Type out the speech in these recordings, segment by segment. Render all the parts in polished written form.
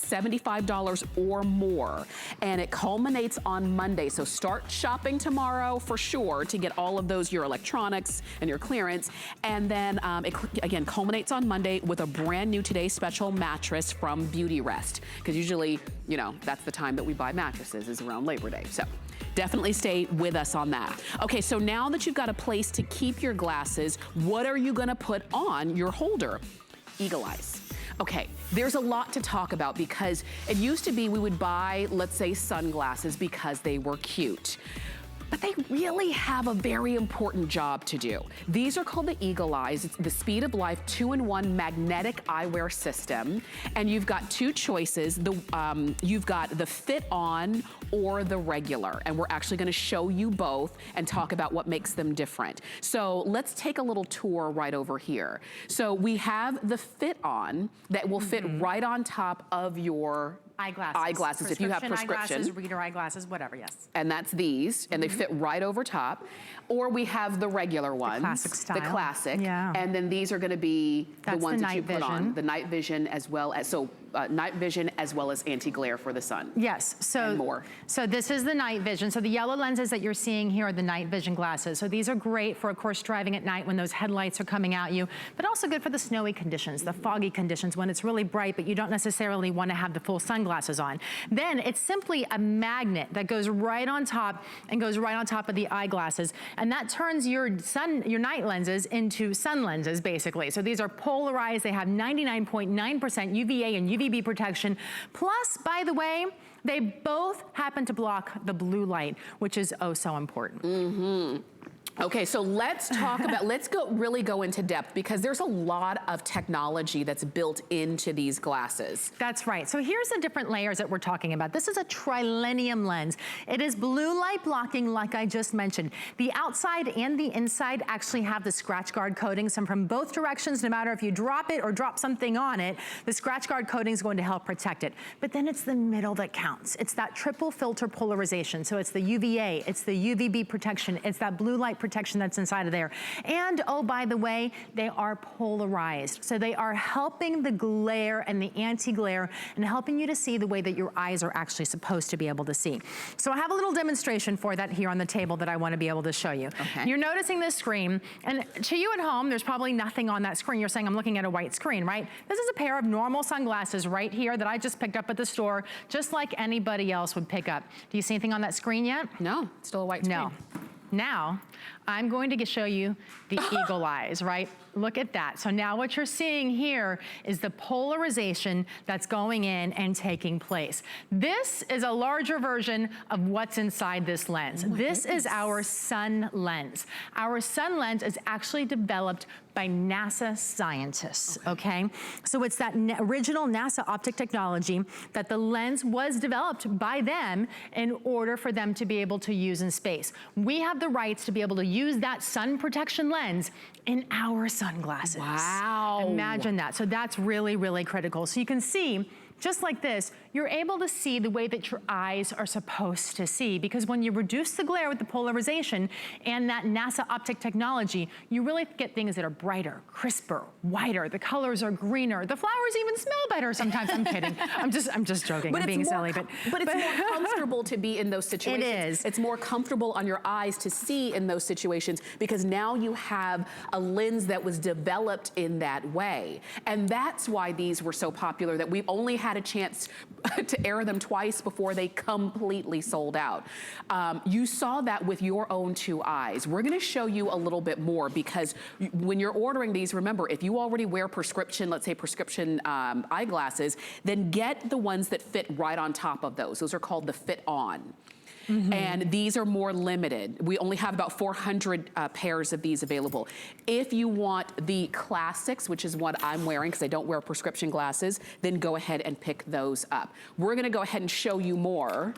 $75 or more, and it culminates on Monday. So start shopping tomorrow for sure to get all of those, your electronics and your clearance. And then it again culminates on Monday with a brand new Today Special mattress from Beauty Rest. Because usually, you know, that's the time that we buy mattresses, is around Labor Day. So definitely stay with us on that. Okay, so now that you've got a place to keep your glasses, what are you gonna put on your holder? Eagle eyes. Okay, there's a lot to talk about because it used to be we would buy, let's say, sunglasses because they were cute. But they really have a very important job to do. These are called the Eagle Eyes. It's the Speed of Life 2-in-1 magnetic eyewear system. And you've got two choices. You've got the fit on or the regular. And we're actually gonna show you both and talk about what makes them different. So let's take a little tour right over here. So we have the fit on that will fit right on top of your eyeglasses if you have prescription. Eyeglasses, reader eyeglasses, whatever, yes. And that's these, and they fit right over top. Or we have the regular ones. The classic style. The classic. Yeah. And then these are gonna be the ones that you put on. The night vision as well as, night vision as well as anti-glare for the sun. Yes, so, and more. So this is the night vision. So the yellow lenses that you're seeing here are the night vision glasses. So these are great for, of course, driving at night when those headlights are coming at you, but also good for the snowy conditions, the foggy conditions, when it's really bright, but you don't necessarily want to have the full sunglasses on. Then it's simply a magnet that goes right on top and goes right on top of the eyeglasses. And that turns your night lenses into sun lenses, basically. So these are polarized. They have 99.9% UVA and UVB protection. Plus, by the way, they both happen to block the blue light, which is oh so important. Okay, so let's talk about, really go into depth because there's a lot of technology that's built into these glasses. That's right. So here's the different layers that we're talking about. This is a TriLenium lens. It is blue light blocking, like I just mentioned. The outside and the inside actually have the scratch guard coatings, and from both directions, no matter if you drop it or drop something on it, the scratch guard coating is going to help protect it. But then it's the middle that counts. It's that triple filter polarization. So it's the UVA, it's the UVB protection, it's that blue light protection that's inside of there. And oh, by the way, they are polarized. So they are helping the glare and the anti-glare and helping you to see the way that your eyes are actually supposed to be able to see. So I have a little demonstration for that here on the table that I want to be able to show you. Okay. You're noticing this screen, and to you at home, there's probably nothing on that screen. You're saying, I'm looking at a white screen, right? This is a pair of normal sunglasses right here that I just picked up at the store, just like anybody else would pick up. Do you see anything on that screen yet? No, still a white screen. No. Now, I'm going to show you the Eagle Eyes, right? Look at that. So now what you're seeing here is the polarization that's going in and taking place. This is a larger version of what's inside this lens. This is our sun lens. Our sun lens is actually developed by NASA scientists, okay? So it's that original NASA optic technology that the lens was developed by them in order for them to be able to use in space. We have the rights to be able to use that sun protection lens in our sunglasses. Wow. Imagine that. So that's really, really critical. So you can see, just like this, you're able to see the way that your eyes are supposed to see, because when you reduce the glare with the polarization and that NASA optic technology, you really get things that are brighter, crisper, whiter. The colors are greener. The flowers even smell better sometimes. I'm kidding. I'm just joking. I'm being silly. But it's more comfortable to be in those situations. It is. It's more comfortable on your eyes to see in those situations because now you have a lens that was developed in that way. And that's why these were so popular, that we've only had a chance to air them twice before they completely sold out. You saw that with your own two eyes. We're gonna show you a little bit more because when you're ordering these, remember, if you already wear prescription, let's say prescription eyeglasses, then get the ones that fit right on top of those. Those are called the fit on. And these are more limited. We only have about 400 pairs of these available. If you want the classics, which is what I'm wearing because I don't wear prescription glasses, then go ahead and pick those up. We're gonna go ahead and show you more.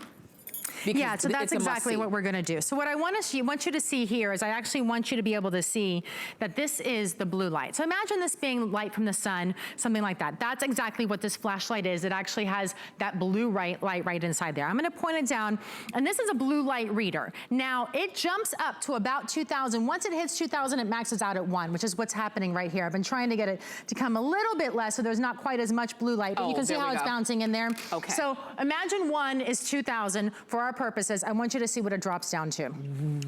Because yeah, so that's exactly what we're gonna do. So what I want you to see here is I actually want you to be able to see that this is the blue light. So imagine this being light from the sun, something like that. That's exactly what this flashlight is. It actually has that blue light right inside there. I'm gonna point it down, and this is a blue light reader. Now, it jumps up to about 2,000. Once it hits 2,000, it maxes out at 1, which is what's happening right here. I've been trying to get it to come a little bit less so there's not quite as much blue light, but you can see how it's bouncing in there. Okay. So imagine 1 is 2,000 for our purposes. I want you to see what it drops down to.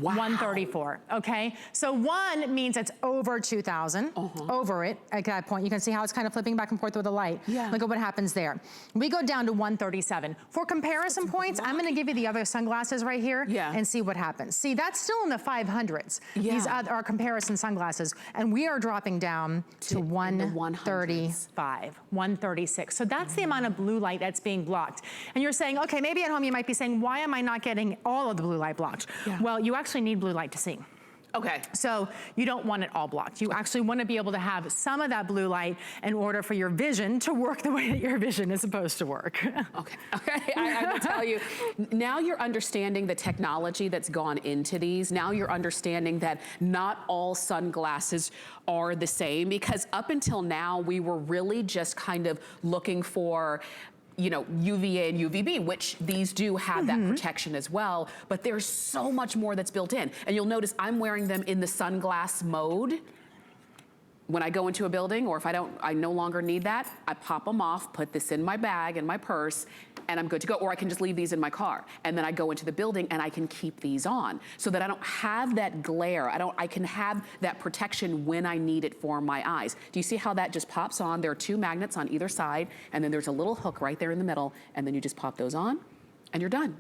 Wow. 134, okay? So 1 means it's over 2,000, over it at that point. You can see how it's kind of flipping back and forth with the light. Yeah. Look at what happens there. We go down to 137. For comparison points, I'm gonna give you the other sunglasses right here and see what happens. See, that's still in the 500s. These are comparison sunglasses, and we are dropping down to 135, 136. So that's the amount of blue light that's being blocked. And you're saying, okay, maybe at home you might be saying, why am I not getting all of the blue light blocked? Well, you actually need blue light to see. Okay. So you don't want it all blocked. You actually want to be able to have some of that blue light in order for your vision to work the way that your vision is supposed to work. Okay, I will tell you, now you're understanding the technology that's gone into these. Now you're understanding that not all sunglasses are the same, because up until now, we were really just kind of looking for UVA and UVB, which these do have that protection as well, but there's so much more that's built in. And you'll notice I'm wearing them in the sunglass mode. When I go into a building, or if I no longer need that, I pop them off, put this in my bag, in my purse, and I'm good to go. Or I can just leave these in my car. And then I go into the building and I can keep these on so that I don't have that glare. I can have that protection when I need it for my eyes. Do you see how that just pops on? There are 2 magnets on either side, and then there's a little hook right there in the middle, and then you just pop those on, and you're done.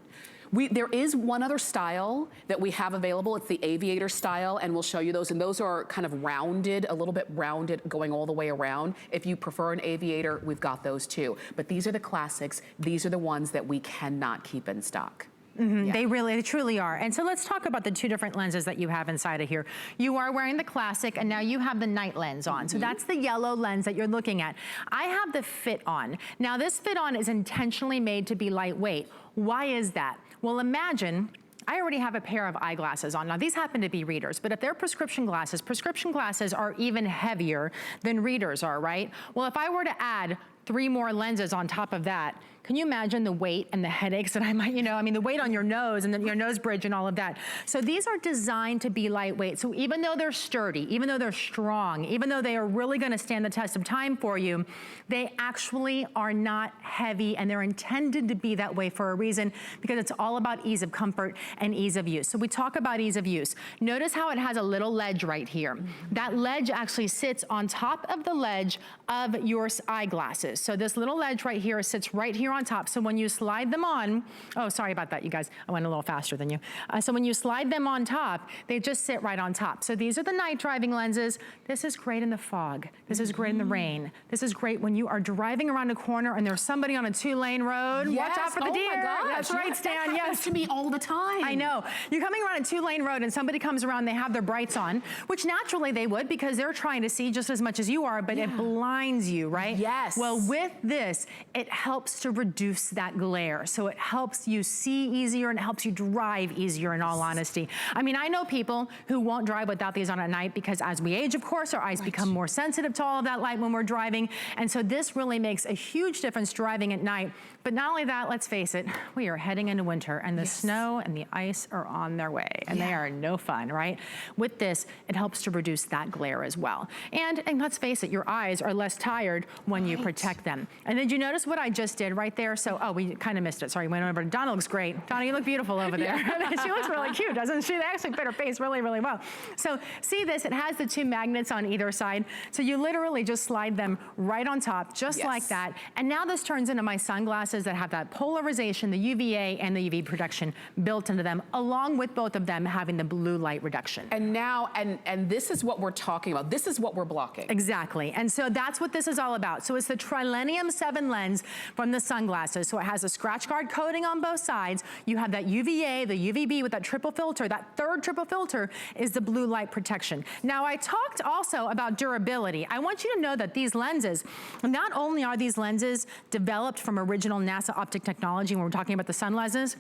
There is one other style that we have available. It's the aviator style, and we'll show you those. And those are kind of rounded, a little bit rounded, going all the way around. If you prefer an aviator, we've got those too. But these are the classics. These are the ones that we cannot keep in stock. They truly are. And so let's talk about the 2 different lenses that you have inside of here. You are wearing the classic, and now you have the night lens on. So that's the yellow lens that you're looking at. I have the fit on. Now this fit on is intentionally made to be lightweight. Why is that? Well, imagine I already have a pair of eyeglasses on. Now these happen to be readers, but if they're prescription glasses are even heavier than readers are, right? Well, if I were to add 3 more lenses on top of that, can you imagine the weight and the headaches that I might, the weight on your nose and your nose bridge and all of that. So these are designed to be lightweight. So even though they're sturdy, even though they're strong, even though they are really gonna stand the test of time for you, they actually are not heavy, and they're intended to be that way for a reason, because it's all about ease of comfort and ease of use. So we talk about ease of use. Notice how it has a little ledge right here. That ledge actually sits on top of the ledge of your eyeglasses. So this little ledge right here sits right here on top. So when you slide them on, oh, sorry about that, you guys. I went a little faster than you. So when you slide them on top, they just sit right on top. So these are the night driving lenses. This is great in the fog. This is great in the rain. This is great when you are driving around a corner and there's somebody on a 2-lane road. Yes. Watch out for the deer. My gosh. That's right, Stan. That happens to me all the time. I know. You're coming around a 2-lane road and somebody comes around, they have their brights on, which naturally they would, because they're trying to see just as much as you are, but it blinds you, right? Yes. Well, with this, it helps to reduce that glare. So it helps you see easier and it helps you drive easier, in all honesty. I mean, I know people who won't drive without these on at night, because as we age, of course, our eyes become more sensitive to all of that light when we're driving. And so this really makes a huge difference driving at night. But not only that, let's face it, we are heading into winter, and the snow and the ice are on their way, and they are no fun, right? With this, it helps to reduce that glare as well. And let's face it, your eyes are less tired when you protect them. And did you notice what I just did right there? So, oh, we kind of missed it. Sorry, went over. Donna looks great. Donna, you look beautiful over there. She looks really cute, doesn't she? They actually fit her face really, really well. So see this, it has the 2 magnets on either side. So you literally just slide them right on top, just like that. And now this turns into my sunglasses that have that polarization, the UVA and the UV protection built into them, along with both of them having the blue light reduction. And now, and this is what we're talking about. This is what we're blocking. Exactly. And so that's what this is all about. So it's the TriLenium 7 lens from the sunglasses. So it has a scratch guard coating on both sides. You have that UVA, the UVB with that triple filter. That 3rd triple filter is the blue light protection. Now, I talked also about durability. I want you to know that these lenses, not only are these lenses developed from original NASA optic technology when we're talking about the sun lenses,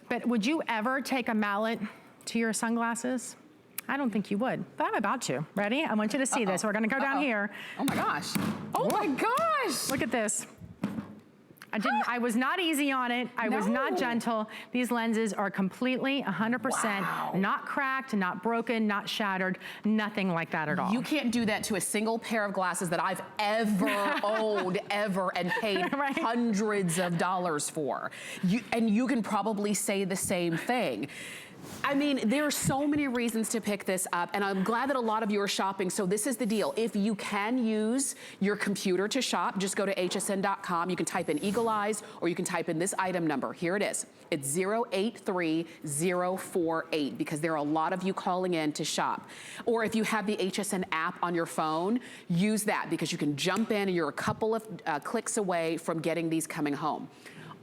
But would you ever take a mallet to your sunglasses? I don't think you would, but I'm about to. Ready? I want you to see this. We're gonna go down here. Oh my gosh. Oh my gosh. Look at this. I was not easy on it. I was not gentle. These lenses are completely 100% not cracked, not broken, not shattered, nothing like that at all. You can't do that to a single pair of glasses that I've ever owned, and paid hundreds of dollars for. And you can probably say the same thing. I mean, there are so many reasons to pick this up, and I'm glad that a lot of you are shopping. So this is the deal. If you can use your computer to shop, just go to hsn.com. You can type in Eagle Eyes, or you can type in this item number. Here it is. It's 083048, because there are a lot of you calling in to shop. Or if you have the HSN app on your phone, use that, because you can jump in and you're a couple of clicks away from getting these coming home.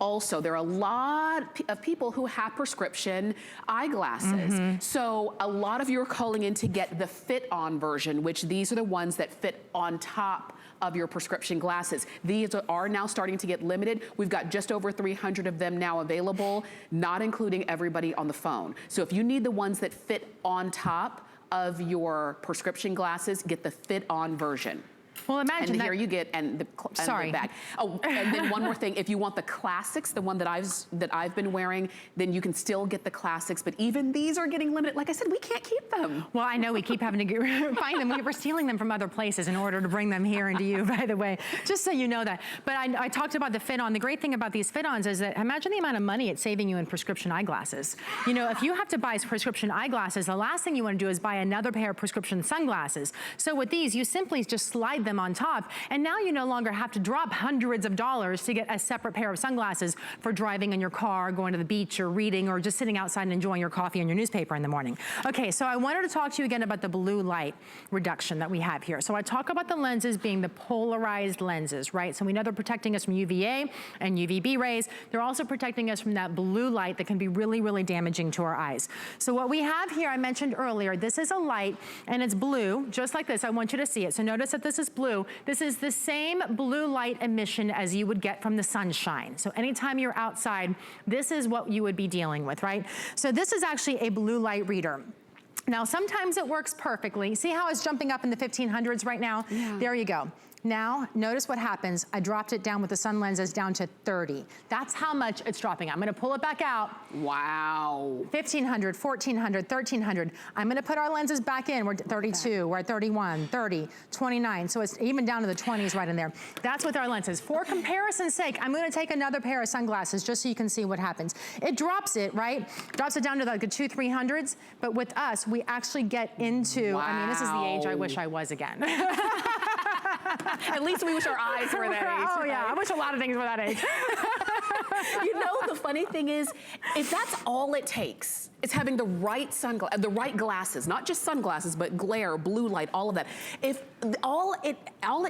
Also, there are a lot of people who have prescription eyeglasses. So a lot of you are calling in to get the fit-on version, which these are the ones that fit on top of your prescription glasses. These are now starting to get limited. We've got just over 300 of them now available, not including everybody on the phone. So if you need the ones that fit on top of your prescription glasses, get the fit-on version. Well, imagine and here you get, and the bag. Oh, and then one more thing. If you want the classics, the one that I've been wearing, then you can still get the classics. But even these are getting limited. Like I said, we can't keep them. Well, I know we keep having to find them. We're stealing them from other places in order to bring them here into you, by the way, just so you know that. But I talked about the fit-on. The great thing about these fit-ons is that imagine the amount of money it's saving you in prescription eyeglasses. You know, if you have to buy prescription eyeglasses, the last thing you want to do is buy another pair of prescription sunglasses. So with these, you simply just slide them on top, and now you no longer have to drop hundreds of dollars to get a separate pair of sunglasses for driving in your car, going to the beach, or reading, or just sitting outside and enjoying your coffee and your newspaper in the morning. Okay, so I wanted to talk to you again about the blue light reduction that we have here. So I talk about the lenses being the polarized lenses, right? So we know they're protecting us from UVA and UVB rays. They're also protecting us from that blue light that can be really, really damaging to our eyes. So what we have here, I mentioned earlier, this is a light, and it's blue, just like this. I want you to see it. So notice that this is blue. This is the same blue light emission as you would get from the sunshine. So anytime you're outside, this is what you would be dealing with, right? So this is actually a blue light reader. Now, sometimes it works perfectly. See how it's jumping up in the 1500s right now? Yeah. There you go. Now, notice what happens. I dropped it down with the sun lenses down to 30. That's how much it's dropping. I'm gonna pull it back out. Wow. 1500, 1400, 1300. I'm gonna put our lenses back in. We're at 32, we're at 31, 30, 29. So it's even down to the 20s right in there. That's with our lenses. For comparison's sake, I'm gonna take another pair of sunglasses just so you can see what happens. It drops it, right? Drops it down to like the 200-300s, but with us, we actually get into, I mean, this is the age I wish I was again. At least we wish our eyes were that age. Oh yeah, I wish a lot of things were that age. You know, the funny thing is, if that's all it takes, it's having the right glasses, not just sunglasses, but glare, blue light, all of that. If all it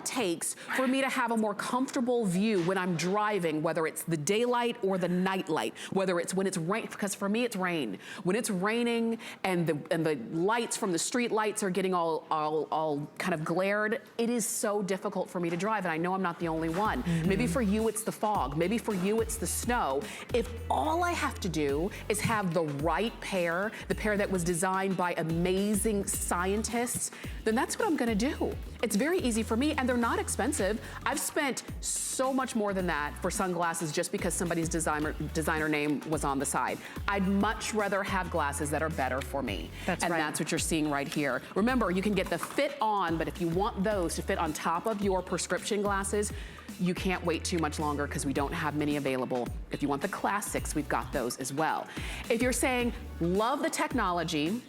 takes for me to have a more comfortable view when I'm driving, whether it's the daylight or the night light, whether it's when it's rain, because for me it's rain. When it's raining and the lights from the street lights are getting all kind of glared, it is so difficult for me to drive, and I know I'm not the only one. Maybe for you it's the fog, maybe for you it's the snow. If all I have to do is have the right pair, the pair that was designed by amazing scientists, then that's what I'm gonna do. It's very easy for me, and they're not expensive. I've spent so much more than that for sunglasses just because somebody's designer name was on the side. I'd much rather have glasses that are better for me. That's right. And that's what you're seeing right here. Remember, you can get the fit on, but if you want those to fit on top of your prescription glasses, you can't wait too much longer because we don't have many available. If you want the classics, we've got those as well. If you're saying, love the technology,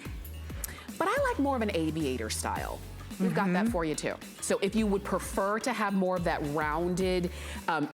but I like more of an aviator style, we've got that for you too. So if you would prefer to have more of that rounded